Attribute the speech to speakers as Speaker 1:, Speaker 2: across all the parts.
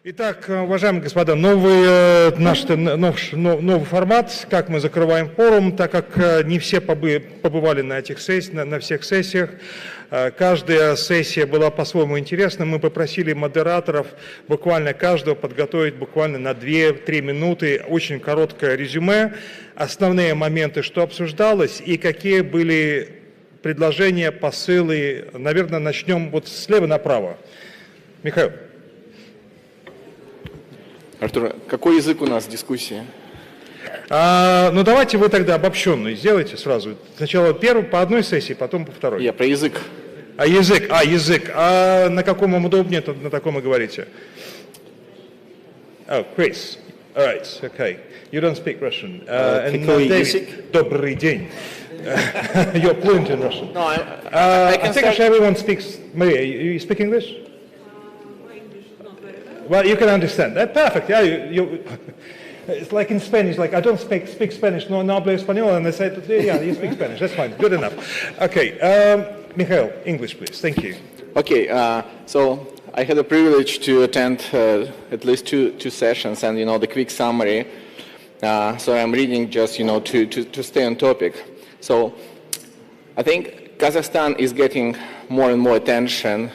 Speaker 1: Итак, уважаемые господа, новый формат, как мы закрываем форум, так как не все побывали на этих на всех сессиях. Каждая сессия была по-своему интересна. Мы попросили модераторов буквально каждого подготовить буквально на 2-3 минуты очень короткое резюме, основные моменты, что обсуждалось и какие были предложения, посылы. Наверное, начнем вот слева направо. Михаил.
Speaker 2: Артур, какой язык у нас в дискуссии?
Speaker 1: Ну давайте вы тогда обобщенный сделайте сразу. Сначала по одной сессии, потом по второй.
Speaker 2: Я про язык.
Speaker 1: Язык. А на каком вам удобнее, то на таком и говорите. Oh, Chris. All right, okay. You don't speak Russian. David, добрый день. You're fluent in Russian.
Speaker 2: No, I
Speaker 1: think everyone speaks. Maria, you speak English? Well, you can understand. Perfect. Yeah, it's like in Spanish. Like I don't speak Spanish. No hablo español, and they say, yeah, you speak Spanish. That's fine. Good enough. Okay, Mikhail, English, please. Thank you.
Speaker 2: Okay. So I had the privilege to attend at least two sessions, and the quick summary. So I'm reading just to stay on topic. So I think Kazakhstan is getting more and more attention,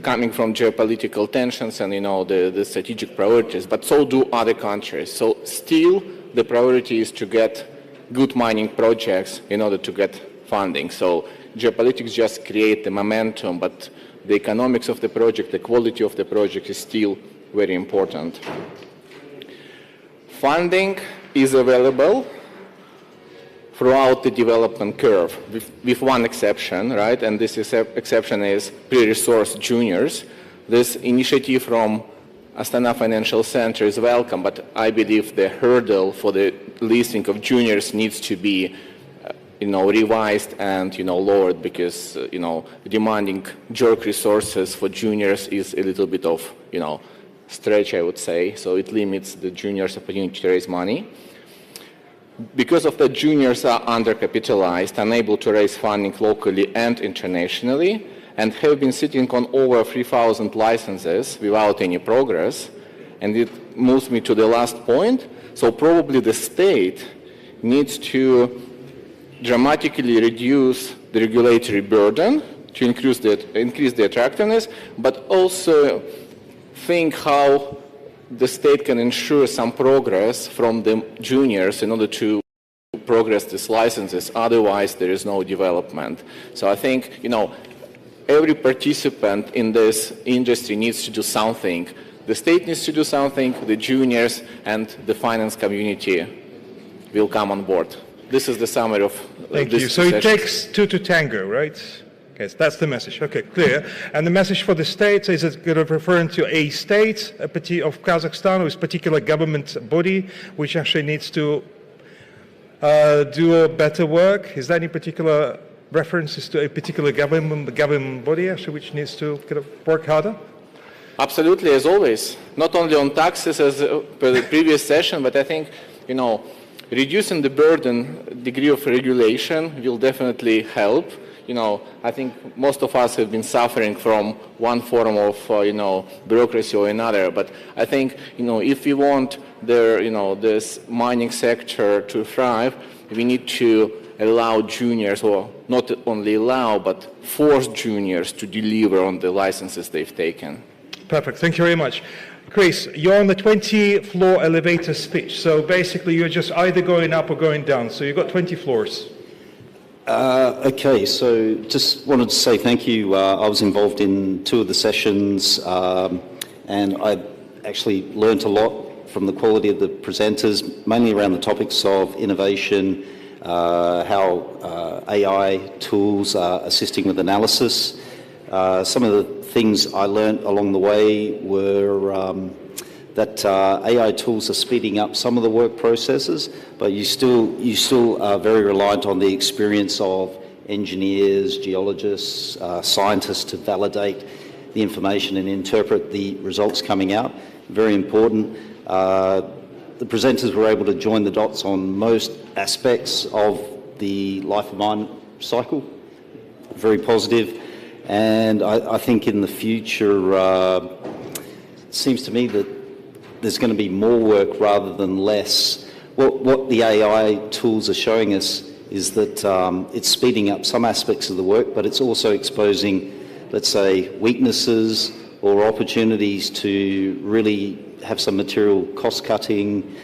Speaker 2: coming from geopolitical tensions and the strategic priorities, but so do other countries. So still the priority is to get good mining projects in order to get funding. So geopolitics just create the momentum, but the economics of the project, the quality of the project is still very important. Funding is available throughout the development curve, with one exception, right? And this exception is pre-resource juniors. This initiative from Astana Financial Center is welcome, but I believe the hurdle for the listing of juniors needs to be, revised and, lowered, because, demanding jerk resources for juniors is a little bit of, stretch, I would say. So it limits the juniors' opportunity to raise money. Because of that, juniors are undercapitalized, unable to raise funding locally and internationally, and have been sitting on over 3,000 licenses without any progress. And it moves me to the last point. So probably the state needs to dramatically reduce the regulatory burden to increase the attractiveness, but also think how the state can ensure some progress from the juniors in order to progress these licenses. Otherwise, there is no development. So I think, every participant in this industry needs to do something. The state needs to do something, the juniors and the finance community will come on board. This is the summary of
Speaker 1: Thank you. So it takes two to tango, right? Okay, so that's the message. Okay, clear. And the message for the states, is it referring to a state of Kazakhstan with a particular government body which actually needs to do better work? Is there any particular references to a particular government body actually which needs to work harder?
Speaker 2: Absolutely, as always. Not only on taxes as per the previous session, but I think, reducing the burden degree of regulation will definitely help. I think most of us have been suffering from one form of, bureaucracy or another. But I think, if we want this mining sector to thrive, we need to allow juniors, or not only allow, but force juniors to deliver on the licenses they've taken.
Speaker 1: Perfect. Thank you very much. Chris, you're on the 20-floor elevator speech. So basically, you're just either going up or going down. So you've got 20 floors.
Speaker 3: Okay, so just wanted to say thank you. I was involved in 2 of the sessions, and I actually learnt a lot from the quality of the presenters, mainly around the topics of innovation, how AI tools are assisting with analysis. Some of the things I learnt along the way were that AI tools are speeding up some of the work processes, but you still are very reliant on the experience of engineers, geologists, scientists to validate the information and interpret the results coming out. Very important. The presenters were able to join the dots on most aspects of the life of mine cycle. Very positive. And I think in the future, seems to me that there's going to be more work rather than less. What the AI tools are showing us is that it's speeding up some aspects of the work, but it's also exposing, let's say, weaknesses or opportunities to really have some material cost cutting,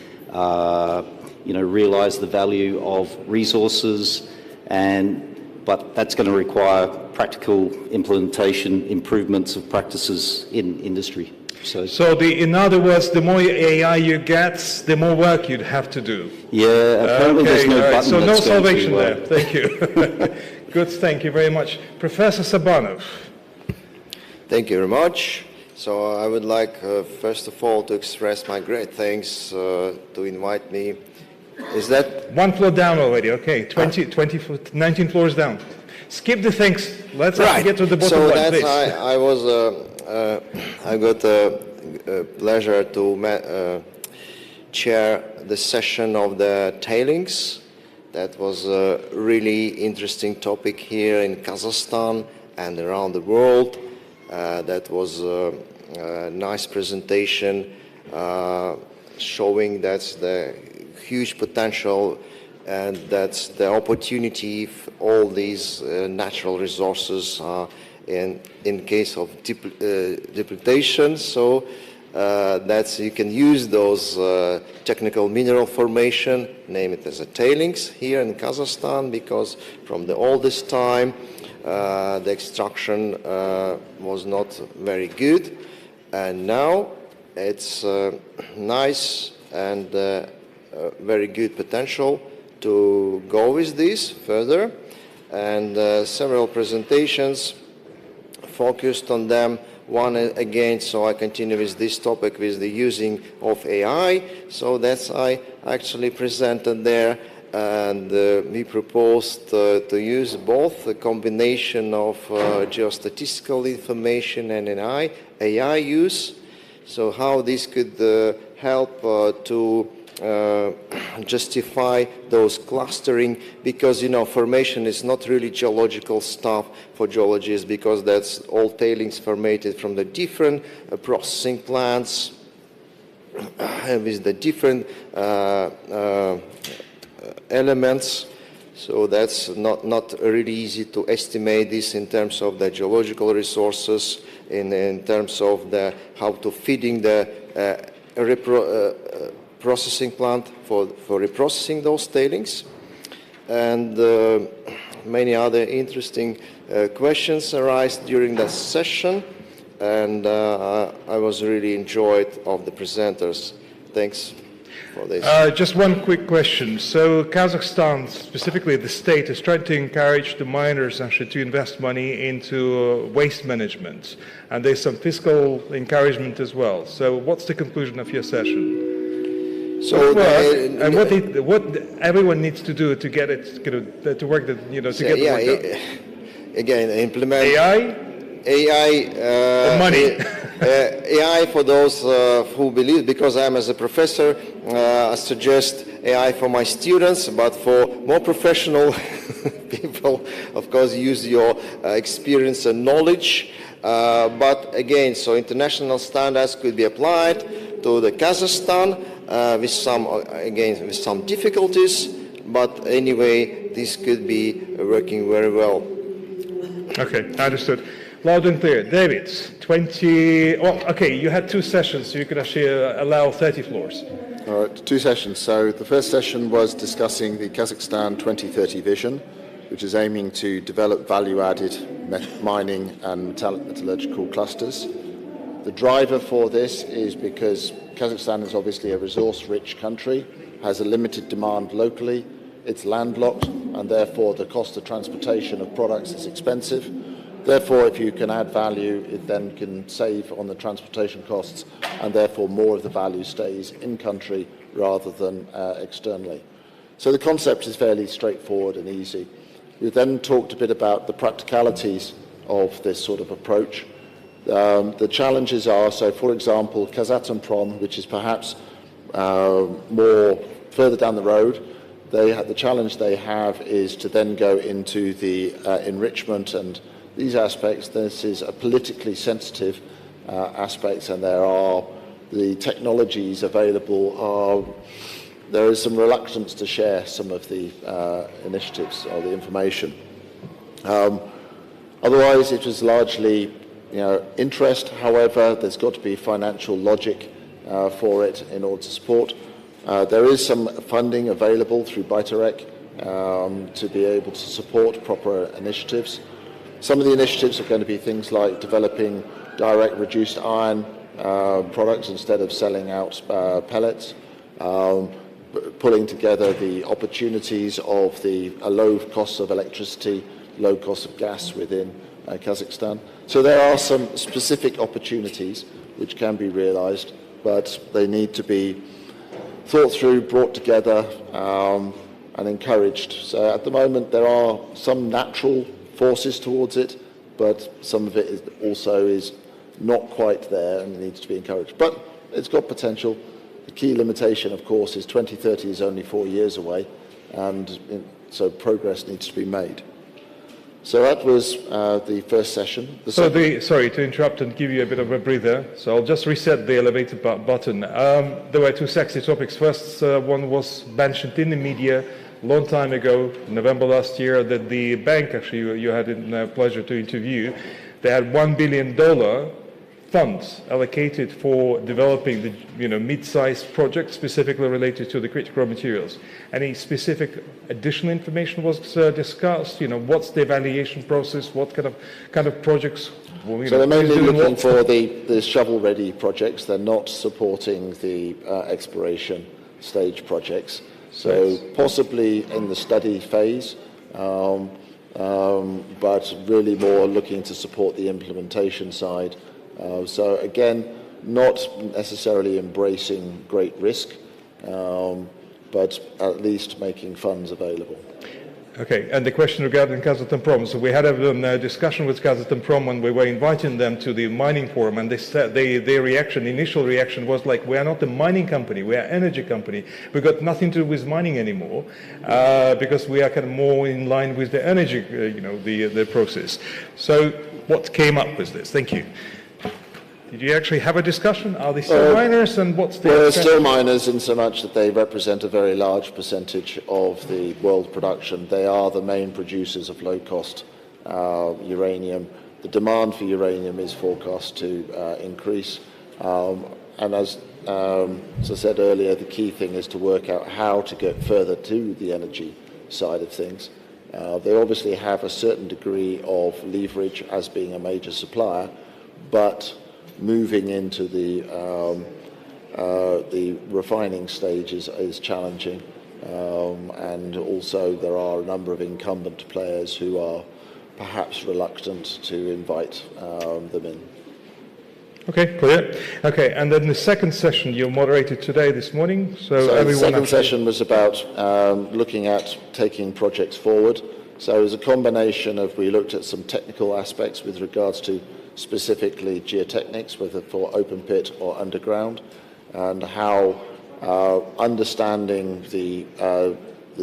Speaker 3: realise the value of resources, but that's going to require practical implementation, improvements of practices in industry.
Speaker 1: In other words, the more AI you get, the more work you'd have to do.
Speaker 3: Yeah, apparently there's no button.
Speaker 1: So no
Speaker 3: that's going
Speaker 1: salvation
Speaker 3: to,
Speaker 1: there. Thank you. Good, thank you very much. Professor Sabanov.
Speaker 4: Thank you very much. So I would like, first of all, to express my great thanks to invite me. Is that...
Speaker 1: One floor down already, okay. 19 floors down. Skip the thanks. Let's get to the bottom line,
Speaker 4: that's
Speaker 1: please.
Speaker 4: I got a pleasure to chair the session of the tailings. That was a really interesting topic here in Kazakhstan and around the world. That was a nice presentation showing that's the huge potential and that's the opportunity for all these natural resources in case of depletion. So that's you can use those technical mineral formation, name it as a tailings here in Kazakhstan, because from the oldest time the extraction was not very good, and now it's nice and very good potential to go with this further, and several presentations focused on them. One again, so I continue with this topic with the using of AI. So that's I actually presented there, and we proposed to use both a combination of geostatistical information and AI use. So how this could help to justify those clustering, because formation is not really geological stuff for geologists, because that's all tailings formated from the different processing plants with the different elements. So that's not really easy to estimate this in terms of the geological resources, in terms of the how to feeding the processing plant for reprocessing those tailings, and many other interesting questions arise during the session, and I was really enjoyed of the presenters. Thanks for this.
Speaker 1: Just one quick question. So Kazakhstan, specifically the state, is trying to encourage the miners actually to invest money into waste management, and there's some fiscal encouragement as well. So what's the conclusion of your session?
Speaker 4: So
Speaker 1: what everyone needs to do to get it to work, to get the work done.
Speaker 4: Again, implement
Speaker 1: AI money.
Speaker 4: AI for those who believe, because I'm as a professor, I suggest AI for my students, but for more professional people, of course, use your experience and knowledge. But again, so international standards could be applied to the Kazakhstan with some difficulties, but anyway, this could be working very well.
Speaker 1: Okay, understood. Loud and clear. David, 20. Well, okay, you had two sessions, so you could actually allow 30 floors.
Speaker 5: All right, two sessions. So the first session was discussing the Kazakhstan 2030 vision, which is aiming to develop value-added mining and metallurgical clusters. The driver for this is because Kazakhstan is obviously a resource-rich country, has a limited demand locally, it's landlocked, and therefore the cost of transportation of products is expensive. Therefore, if you can add value, it then can save on the transportation costs, and therefore more of the value stays in country rather than externally. So the concept is fairly straightforward and easy. We then talked a bit about the practicalities of this sort of approach. The challenges are, so for example, Kazatomprom, which is perhaps more further down the road, the challenge they have is to then go into the enrichment and these aspects. This is a politically sensitive aspects, and the technologies available there is some reluctance to share some of the initiatives or the information. Otherwise, it was largely interest. However, there's got to be financial logic for it in order to support. There is some funding available through Bitarec to be able to support proper initiatives. Some of the initiatives are going to be things like developing direct reduced iron products instead of selling out pellets, pulling together the opportunities of the low costs of electricity, low cost of gas within Kazakhstan. So there are some specific opportunities which can be realized, but they need to be thought through, brought together, and encouraged. So at the moment there are some natural forces towards it, but some of it is not quite there and needs to be encouraged. But it's got potential. The key limitation, of course, is 2030 is only 4 years away, and so progress needs to be made. So that was the first session.
Speaker 1: Sorry to interrupt and give you a bit of a breather. So I'll just reset the elevator button. There were two sexy topics. First one was mentioned in the media a long time ago, November last year, that the bank, actually you had the pleasure to interview, they had $1 billion funds allocated for developing the mid-sized projects specifically related to the critical materials. Any specific additional information was discussed? What's the evaluation process? What kind of projects?
Speaker 5: So they're mainly looking for the shovel-ready projects. They're not supporting the exploration stage projects. So possibly in the study phase, but really more looking to support the implementation side. So again, not necessarily embracing great risk, but at least making funds available.
Speaker 1: Okay, and the question regarding Kazatomprom. So we had a discussion with Kazatomprom when we were inviting them to the mining forum, and they said their initial reaction was like, we are not a mining company, we are an energy company. We got nothing to do with mining anymore, because we are kind of more in line with the energy, the process. So what came up with this? Thank you. Did you actually have a discussion? Are they still miners, and what's the...
Speaker 5: Well, they're still miners in so much that they represent a very large percentage of the world production. They are the main producers of low-cost uranium. The demand for uranium is forecast to increase. And as I said earlier, the key thing is to work out how to get further to the energy side of things. They obviously have a certain degree of leverage as being a major supplier, but moving into the refining stage is challenging, and also there are a number of incumbent players who are perhaps reluctant to invite them in.
Speaker 1: Okay, clear. Okay, and then the second session you moderated this morning. So
Speaker 5: the second session was about looking at taking projects forward. So it was a combination of, we looked at some technical aspects with regards to specifically geotechnics, whether for open pit or underground, and how understanding the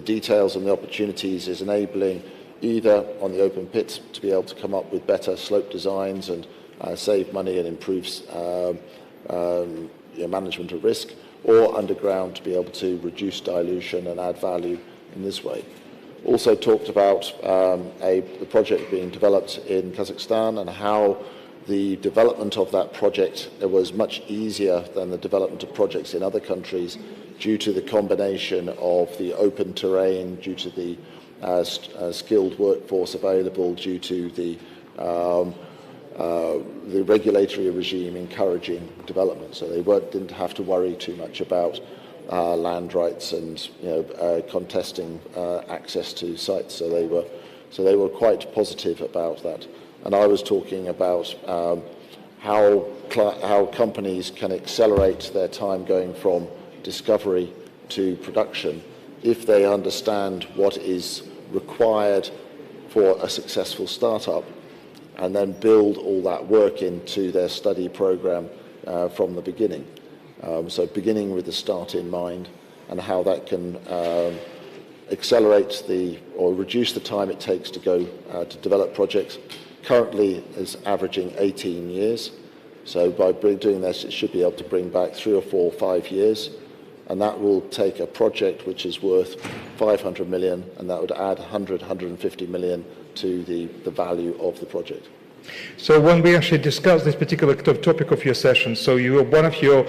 Speaker 5: details and the opportunities is enabling either on the open pit to be able to come up with better slope designs and save money and improve management of risk, or underground to be able to reduce dilution and add value in this way. Also talked about the project being developed in Kazakhstan and how the development of that project was much easier than the development of projects in other countries due to the combination of the open terrain, due to the skilled workforce available, due to the regulatory regime encouraging development. So they didn't have to worry too much about land rights and contesting access to sites. So they were quite positive about that. And I was talking about how companies can accelerate their time going from discovery to production if they understand what is required for a successful startup, and then build all that work into their study program from the beginning. So beginning with the start in mind, and how that can accelerate or reduce the time it takes to go to develop projects. Currently is averaging 18 years. So by doing this, it should be able to bring back 3 or 4 or 5 years, and that will take a project which is worth 500 million, and that would add 150 million to the value of the project.
Speaker 1: So when we actually discussed this particular topic of your session, so one of your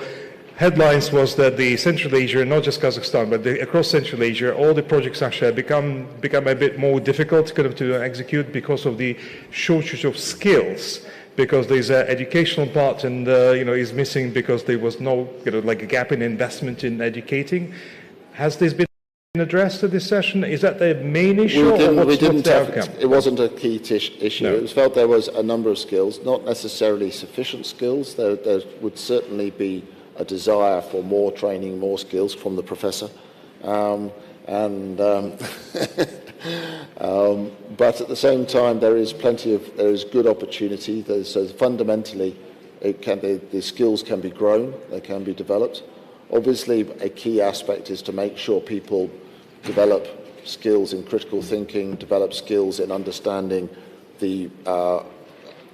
Speaker 1: headlines was that the Central Asia, not just Kazakhstan, but across Central Asia, all the projects actually become a bit more difficult to execute because of the shortage of skills, because there's an educational part and is missing because there was no like a gap in investment in educating. Has this been addressed at this session? Is that the main issue, or what's the outcome?
Speaker 5: It wasn't a key issue. No. It was felt there was a number of skills, not necessarily sufficient skills. There would certainly be a desire for more training, more skills from the professor. But at the same time, there is good opportunity. So fundamentally, the skills can be grown, they can be developed. Obviously, a key aspect is to make sure people develop skills in critical thinking, develop skills in understanding the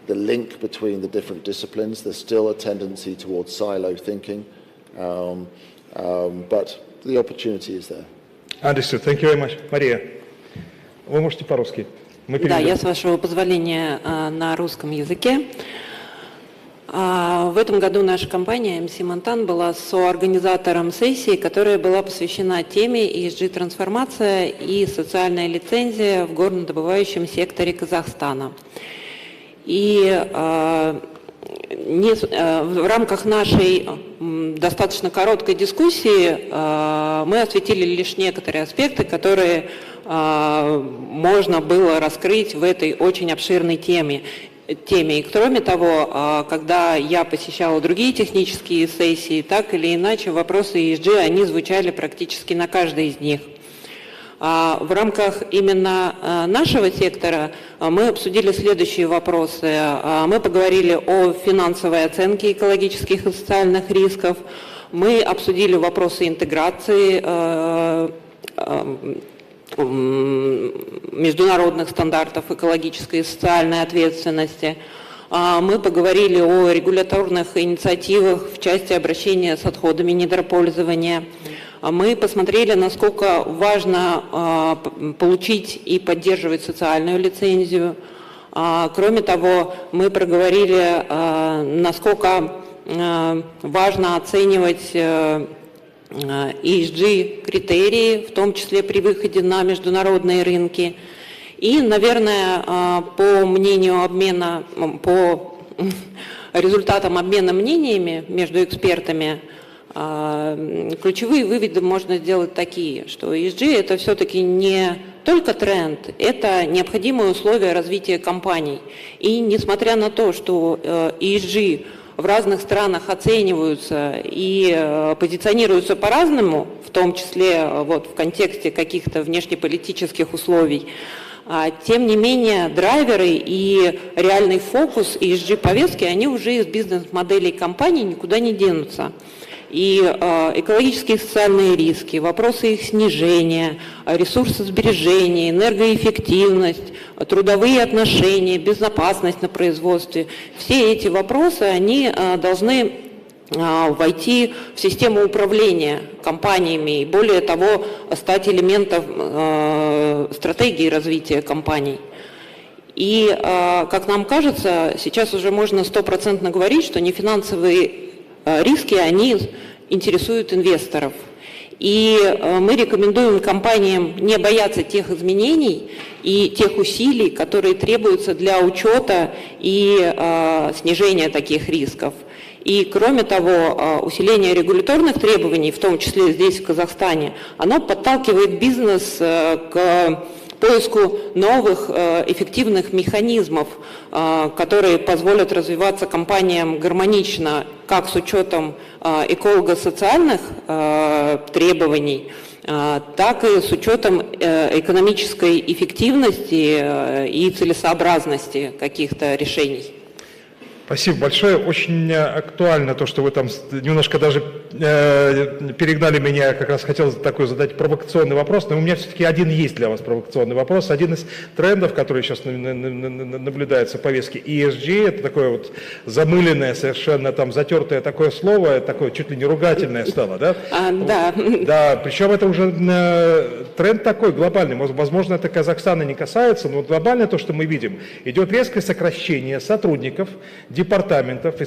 Speaker 5: link between the different disciplines. There's still a tendency towards silo thinking, but the opportunity is there.
Speaker 1: Understood. Thank you very much. Мария, вы можете по-русски?
Speaker 6: Да, я, с вашего позволения, на русском языке. В этом году наша компания MC Montan была соорганизатором сессии, которая была посвящена теме ESG-трансформация и социальная лицензия в горнодобывающем секторе Казахстана. И в рамках нашей достаточно короткой дискуссии мы осветили лишь некоторые аспекты, которые можно было раскрыть в этой очень обширной теме. И кроме того, когда я посещала другие технические сессии, так или иначе вопросы ESG, они звучали практически на каждой из них. В рамках именно нашего сектора мы обсудили следующие вопросы. Мы поговорили о финансовой оценке экологических и социальных рисков. Мы обсудили вопросы интеграции международных стандартов экологической и социальной ответственности. Мы поговорили о регуляторных инициативах в части обращения с отходами недропользования. Мы посмотрели, насколько важно получить и поддерживать социальную лицензию. Кроме того, мы проговорили, насколько важно оценивать ESG-критерии, в том числе при выходе на международные рынки. И, наверное, по результатам обмена мнениями между экспертами, ключевые выводы можно сделать такие, что ESG – это все-таки не только тренд, это необходимое условие развития компаний. И несмотря на то, что ESG в разных странах оцениваются и позиционируются по-разному, в том числе в контексте каких-то внешнеполитических условий, тем не менее драйверы и реальный фокус ESG-повестки, они уже из бизнес-моделей компаний никуда не денутся. И экологические и социальные риски, вопросы их снижения, ресурсосбережения, энергоэффективность, трудовые отношения, безопасность на производстве. Все эти вопросы, они должны войти в систему управления компаниями и, более того, стать элементом стратегии развития компаний. И, как нам кажется, сейчас уже можно стопроцентно говорить, что нефинансовые риски, они интересуют инвесторов. И мы рекомендуем компаниям не бояться тех изменений и тех усилий, которые требуются для учета и снижения таких рисков. И, кроме того, усиление регуляторных требований, в том числе здесь, в Казахстане, оно подталкивает бизнес к поиску новых эффективных механизмов, которые позволят развиваться компаниям гармонично, как с учетом эколого-социальных требований, так и с учетом экономической эффективности и целесообразности каких-то решений.
Speaker 1: Спасибо большое. Очень актуально то, что вы там немножко даже перегнали меня. Как раз хотел такой задать провокационный вопрос, но у меня все-таки один есть для вас провокационный вопрос. Один из трендов, который сейчас наблюдается в повестке ESG, это такое вот замыленное, совершенно там затертое такое слово, такое чуть ли не ругательное стало, да?
Speaker 6: Да.
Speaker 1: Да, причем это уже тренд такой глобальный. Возможно, это Казахстана не касается, но глобально то, что мы видим, идет резкое сокращение сотрудников, департаментов, и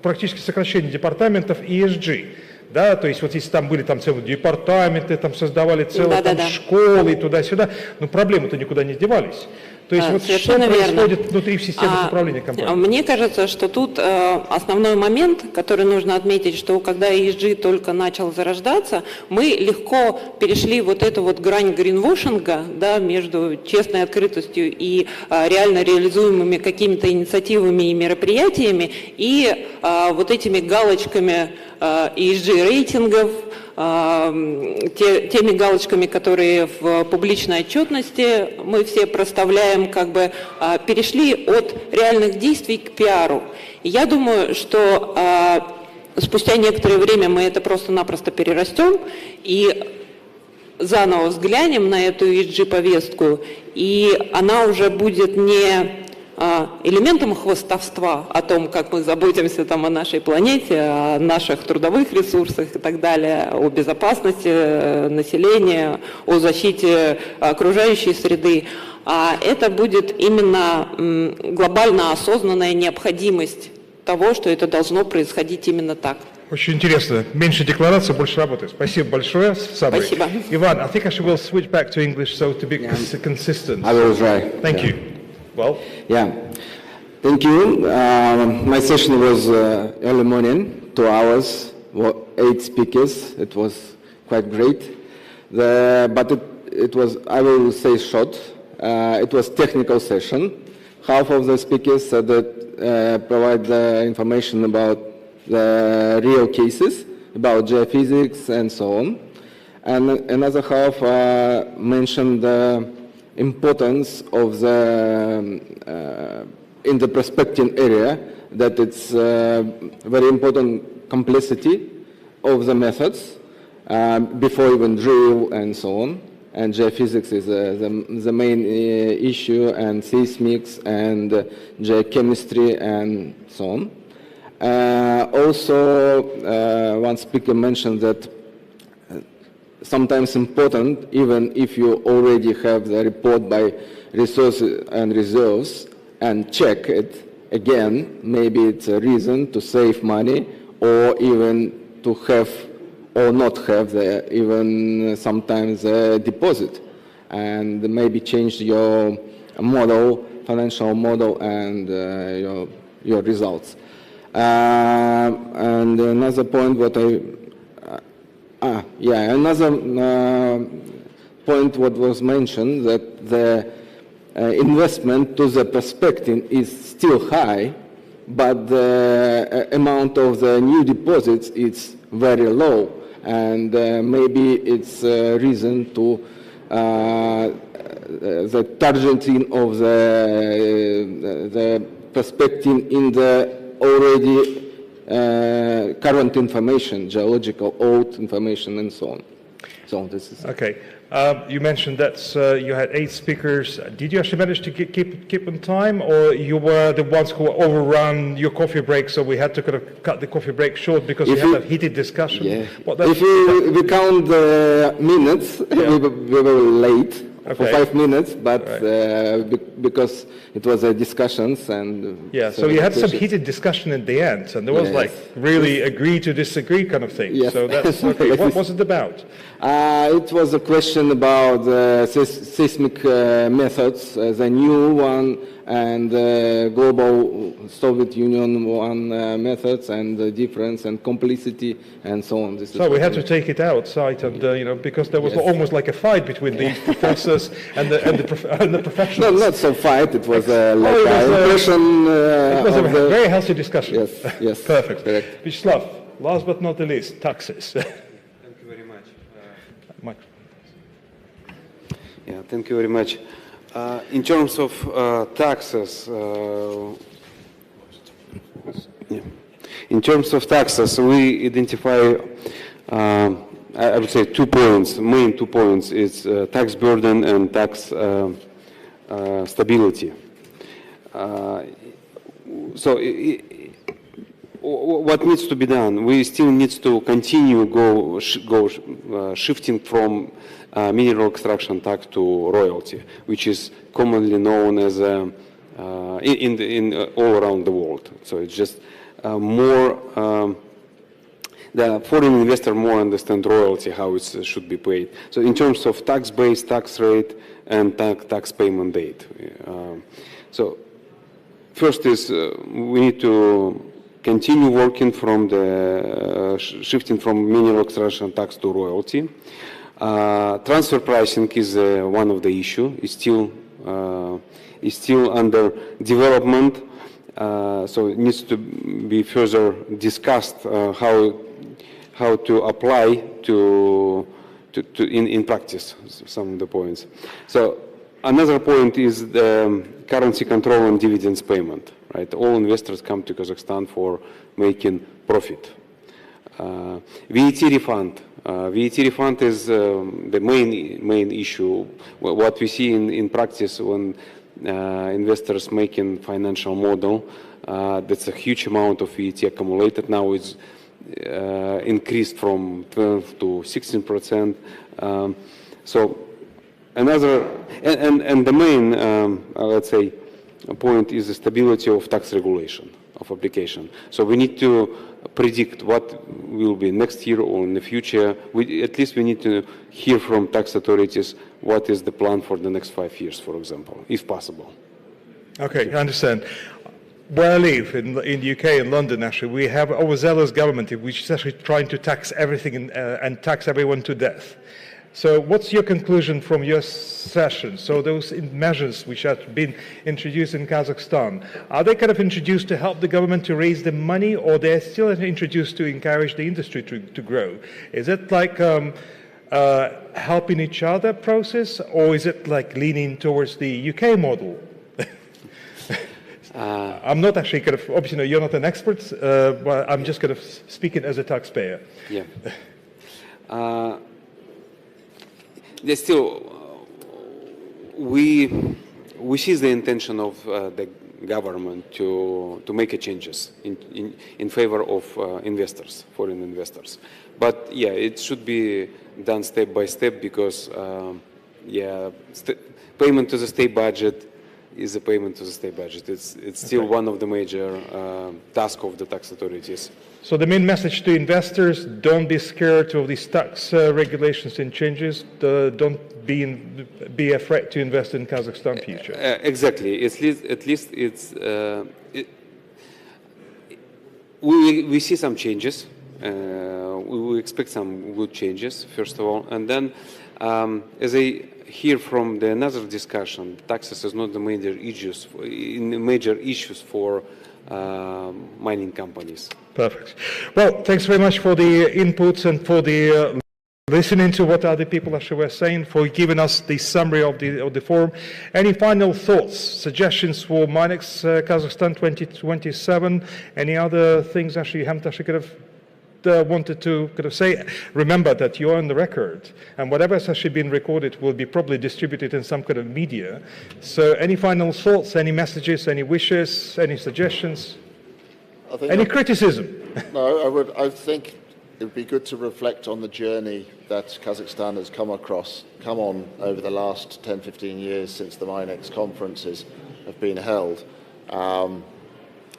Speaker 1: практически сокращение департаментов ESG. Да, то есть вот если там были там целые департаменты, там создавали целые там школы и туда-сюда, но проблемы-то никуда не девались. То есть вот что происходит внутри в системах управления компанией?
Speaker 6: Мне кажется, что тут основной момент, который нужно отметить, что когда ESG только начал зарождаться, мы легко перешли вот эту вот грань гринвошинга, да, между честной открытостью и реально реализуемыми какими-то инициативами и мероприятиями и вот этими галочками ESG-рейтингов, теми галочками, которые в публичной отчетности мы все проставляем, как бы перешли от реальных действий к пиару. И я думаю, что спустя некоторое время мы это просто-напросто перерастем и заново взглянем на эту ESG-повестку, и она уже будет не элементом хвастовства о том, как мы заботимся там о нашей планете, о наших трудовых ресурсах и так далее, о безопасности населения, о защите окружающей среды, а это будет именно глобально осознанная необходимость того, что это должно происходить именно так.
Speaker 1: Очень интересно. Меньше деклараций, больше работы. Спасибо большое.
Speaker 6: Спасибо.
Speaker 1: Иван, I think I will switch back to English so to be consistent.
Speaker 7: I will try.
Speaker 1: Thank you. Well,
Speaker 7: yeah, thank you. My session was early morning, 2 hours, 8 speakers. It was quite great. But it was, I will say, short. It was technical session. Half of the speakers said that provide the information about the real cases, about geophysics and so on. And another half mentioned the importance of the in the prospecting area, that it's very important complexity of the methods before even drill and so on. And geophysics is the main issue, and seismics and geochemistry and so on. Also, one speaker mentioned that sometimes important, even if you already have the report by resources and reserves and check it again, maybe it's a reason to save money or even to have or not have even sometimes a deposit, and maybe change your model, financial model, and your results. And another point what another point what was mentioned, that the investment to the prospecting is still high, but the amount of the new deposits is very low, and maybe it's a reason to the targeting of the prospecting in the already current information, geological old information, and so on. So this is
Speaker 1: okay. You mentioned that you had 8 speakers. Did you actually manage to keep on time, or you were the ones who overrun your coffee break, so we had to kind of cut the coffee break short because we had a heated discussion?
Speaker 7: Yeah. If we count the minutes, yeah. we were late. For 5 minutes, but because it was a discussions and
Speaker 1: so you had some heated discussion at the end, and there was like really agree to disagree kind of thing.
Speaker 7: Yes.
Speaker 1: So that's okay. What was it about?
Speaker 7: It was a question about seismic methods, the new one, and global Soviet Union one methods, and the difference and complicity and so on.
Speaker 1: So we had to take it outside, and because there was almost like a fight between the professors and the professionals.
Speaker 7: No, not so fight. It was like impression.
Speaker 1: It was a very healthy discussion.
Speaker 7: Yes, yes.
Speaker 1: Perfect.
Speaker 7: Correct.
Speaker 1: Vyacheslav, last but not the least, taxes.
Speaker 8: Thank you very much.
Speaker 1: Mike.
Speaker 8: Yeah, thank you very much. In terms of taxes, In terms of taxes, we identify, I would say, 2 points. Main 2 points is tax burden and tax stability. So what needs to be done? We still need to continue shifting from mineral extraction tax to royalty, which is commonly known as all around the world. So it's just more. The foreign investor more understand royalty, how it should be paid. So in terms of tax base, tax rate, and tax payment date. So first is we need to continue working from the shifting from mineral extraction tax to royalty. Transfer pricing is one of the issue. It's still under development. So it needs to be further discussed how to apply in practice some of the points. So another point is the currency control and dividends payment. Right, all investors come to Kazakhstan for making profit. VAT refund. VAT refund is the main issue. What we see in practice when investors making financial model, that's a huge amount of VAT accumulated. Now it's increased from 12 to 16%. So another, and the main, let's say, point is the stability of tax regulation of application. So we need to predict what will be next year or in the future. At least we need to hear from tax authorities what is the plan for the next 5 years, for example, if possible.
Speaker 1: Okay, I understand. Where I live, in the UK, in London, actually, we have an overzealous government which is actually trying to tax everything and tax everyone to death. So what's your conclusion from your session? So those measures which have been introduced in Kazakhstan, are they kind of introduced to help the government to raise the money, or they're still introduced to encourage the industry to grow? Is it like helping each other process, or is it like leaning towards the UK model? I'm not actually kind of, obviously, you're not an expert, but I'm just kind of speaking as a taxpayer.
Speaker 8: Yeah. There's still, we see the intention of the government to make changes in favor of investors, foreign investors. But yeah, it should be done step by step because payment to the state budget is a payment to the state budget. It's still one of the major tasks of the tax authorities.
Speaker 1: So the main message to investors: don't be scared of these tax regulations and changes. Don't be afraid to invest in Kazakhstan future.
Speaker 8: Exactly. At least it's we see some changes. We expect some good changes first of all, and then as I hear from the another discussion, taxes is not the major issues for mining companies.
Speaker 1: Perfect. Well, thanks very much for the inputs and for the listening to what other people actually were saying, for giving us the summary of the forum. Any final thoughts, suggestions for MINEX Kazakhstan 2027? Any other things actually you haven't actually kind of wanted to kind of say? Remember that you're on the record, and whatever has actually been recorded will be probably distributed in some kind of media. So any final thoughts, any messages, any wishes, any suggestions, any criticism?
Speaker 5: No, I think it would be good to reflect on the journey that Kazakhstan has come on over the last 10, 15 years since the MINEX conferences have been held.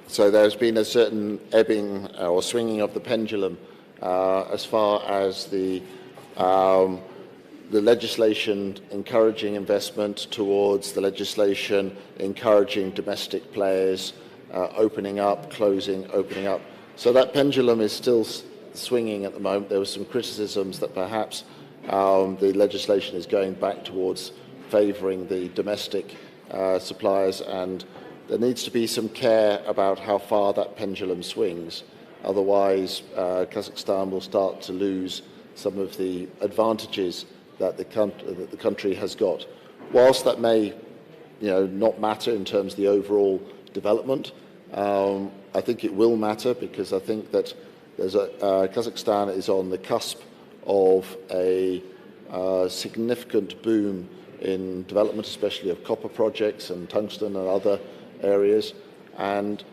Speaker 5: So there's been a certain ebbing or swinging of the pendulum as far as the legislation encouraging investment towards the legislation encouraging domestic players opening up, closing, opening up. So that pendulum is still swinging at the moment. There were some criticisms that perhaps the legislation is going back towards favouring the domestic suppliers, and there needs to be some care about how far that pendulum swings. Otherwise, Kazakhstan will start to lose some of the advantages that the country has got. Whilst that may, not matter in terms of the overall development, I think it will matter because I think that Kazakhstan is on the cusp of a significant boom in development, especially of copper projects and tungsten and other areas. And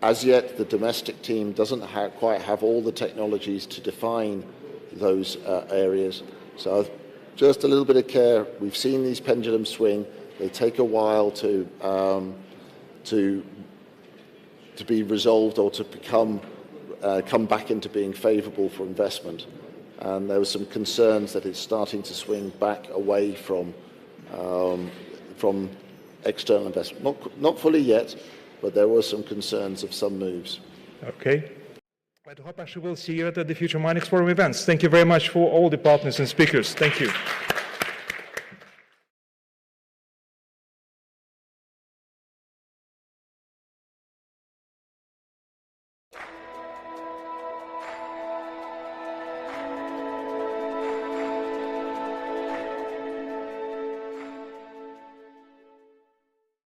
Speaker 5: as yet, the domestic team doesn't quite have all the technologies to define those areas. So just a little bit of care. We've seen these pendulums swing. They take a while to be resolved or to come back into being favourable for investment. And there were some concerns that it's starting to swing back away from external investment. Not fully yet, but there were some concerns of some moves.
Speaker 1: Okay. I hope actually we'll see you at the future MINEX Forum events. Thank you very much for all the partners and speakers. Thank you.